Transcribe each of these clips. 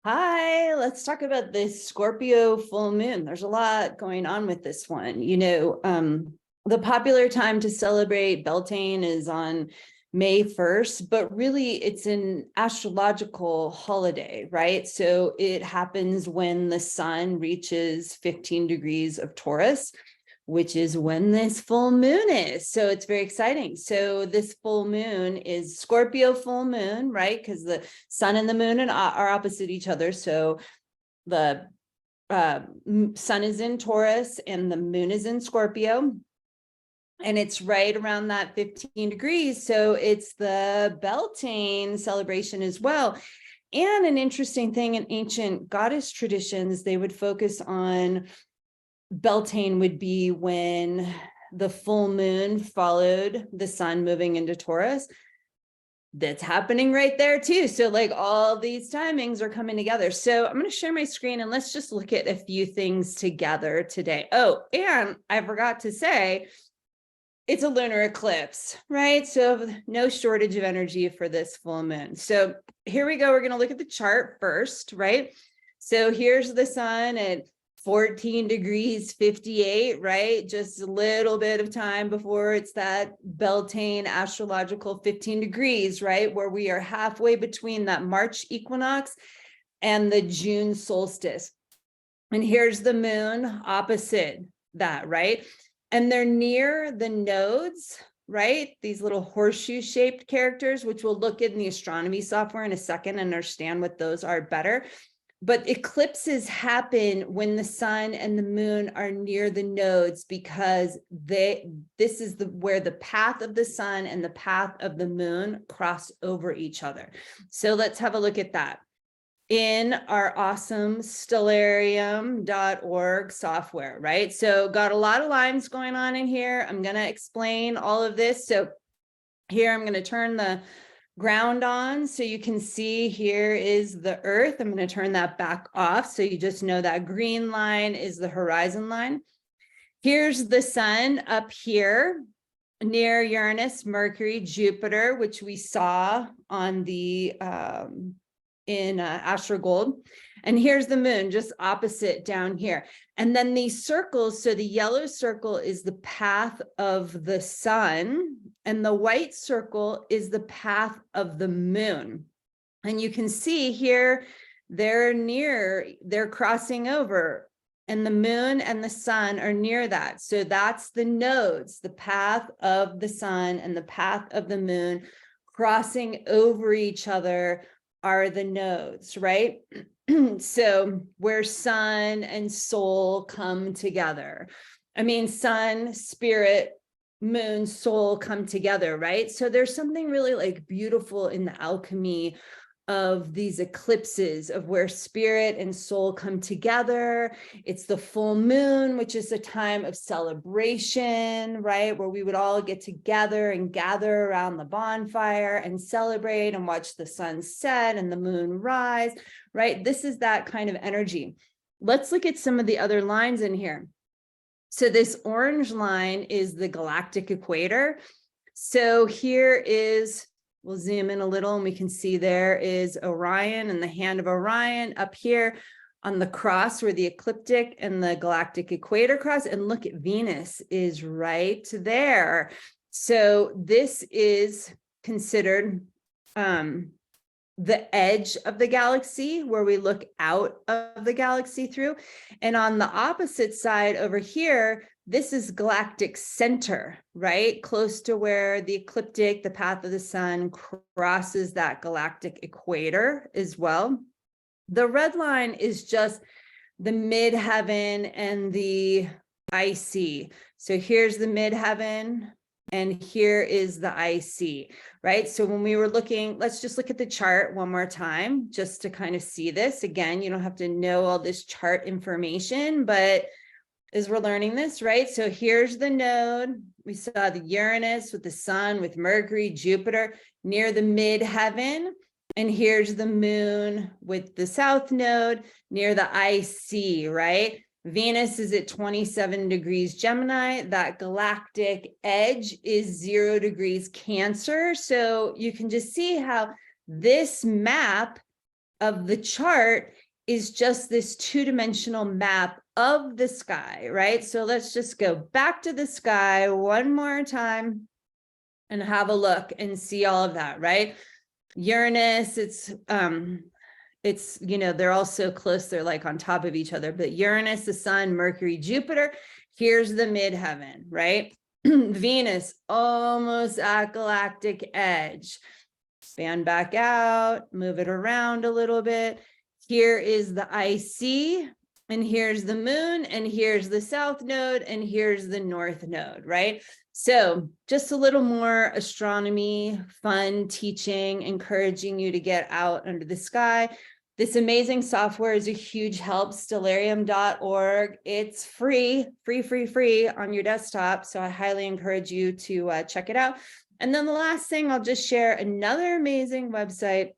Hi, let's talk about this Scorpio full moon. There's a lot going on with this one. The popular time to celebrate Beltane is on May 1st, but really it's an astrological holiday, right? So it happens when the sun reaches 15 degrees of Taurus, which is when this full moon is. So it's very exciting. So this full moon is Scorpio full moon, right? Because the sun and the moon are opposite each other. So the sun is in Taurus and the moon is in Scorpio. And it's right around that 15 degrees. So it's the Beltane celebration as well. And an interesting thing in ancient goddess traditions, they would focus on Beltane would be when the full moon followed the sun moving into Taurus. That's happening right there too. So like all these timings are coming together. So I'm going to share my screen and let's just look at a few things together today. Oh, and I forgot to say, it's a lunar eclipse, right? So no shortage of energy for this full moon. So here we go. We're going to look at the chart first, right? So here's the sun at 14 degrees 58, right? Just a little bit of time before it's that Beltane astrological 15 degrees, right? Where we are halfway between that March equinox and the June solstice. And here's the moon opposite that, right? And they're near the nodes, right? These little horseshoe shaped characters, which we'll look in the astronomy software in a second and understand what those are better. But eclipses happen when the sun and the moon are near the nodes because this is where the path of the sun and the path of the moon cross over each other. So let's have a look at that in our awesome stellarium.org software, right? So got a lot of lines going on in here. I'm going to explain all of this. So here I'm going to turn the ground on so you can see here is the earth. I'm going to turn that back off so you just know that green line is the horizon line. Here's the sun up here near Uranus, Mercury, Jupiter, which we saw on the in Astrogold. And here's the moon just opposite down here. And then these circles, so the yellow circle is the path of the sun and the white circle is the path of the moon. And you can see here, they're crossing over and the moon and the sun are near that. So that's the nodes, the path of the sun and the path of the moon crossing over each other are the nodes, right? So where sun and soul come together. I mean, sun, spirit, moon, soul come together, right? So there's something really like beautiful in the alchemy of these eclipses of where spirit and soul come together. It's the full moon, which is a time of celebration, right? Where we would all get together and gather around the bonfire and celebrate and watch the sun set and the moon rise, right? This is that kind of energy. Let's look at some of the other lines in here. So this orange line is the galactic equator. So here is, we'll zoom in a little and we can see there is Orion and the hand of Orion up here on the cross where the ecliptic and the galactic equator cross. And look at Venus is right there. So this is considered the edge of the galaxy where we look out of the galaxy through. And on the opposite side over here, this is galactic center, right? Close to where the ecliptic, the path of the sun, crosses that galactic equator as well. The red line is just the midheaven and the IC. So here's the midheaven and here is the IC, right? So when we were looking, let's just look at the chart one more time, just to kind of see this. Again, you don't have to know all this chart information, but as we're learning this, right? So here's the node. We saw the Uranus with the sun, with Mercury, Jupiter near the midheaven. And here's the moon with the south node near the IC, right? Venus is at 27 degrees Gemini. That galactic edge is 0 degrees Cancer. So you can just see how this map of the chart is just this two-dimensional map of the sky, right? So let's just go back to the sky one more time and have a look and see all of that, right? Uranus, it's, you know, they're all so close, they're like on top of each other, but Uranus, the sun, Mercury, Jupiter, here's the midheaven, right? Venus, almost at galactic edge. Fan back out, move it around a little bit. Here is the IC, and here's the moon, and here's the south node, and here's the north node, right? So just a little more astronomy, fun teaching, encouraging you to get out under the sky. This amazing software is a huge help, stellarium.org. It's free on your desktop. So I highly encourage you to check it out. And then the last thing, I'll just share another amazing website,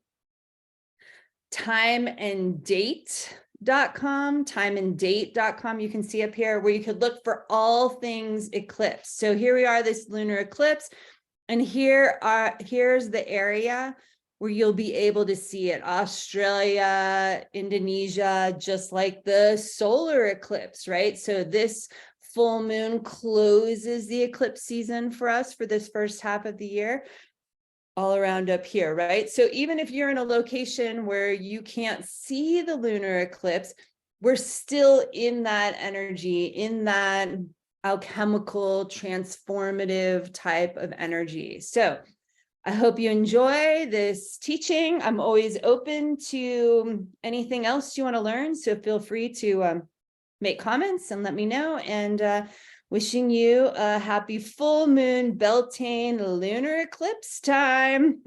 timeanddate.com, you can see up here, where you could look for all things eclipse. So here we are, this lunar eclipse, and here's the area where you'll be able to see it. Australia, Indonesia, just like the solar eclipse, right? So this full moon closes the eclipse season for us for this first half of the year, all around up here, right? So even if you're in a location where you can't see the lunar eclipse, we're still in that energy, in that alchemical, transformative type of energy. So I hope you enjoy this teaching. I'm always open to anything else you want to learn, so feel free to make comments and let me know. And wishing you a happy full moon Beltane lunar eclipse time.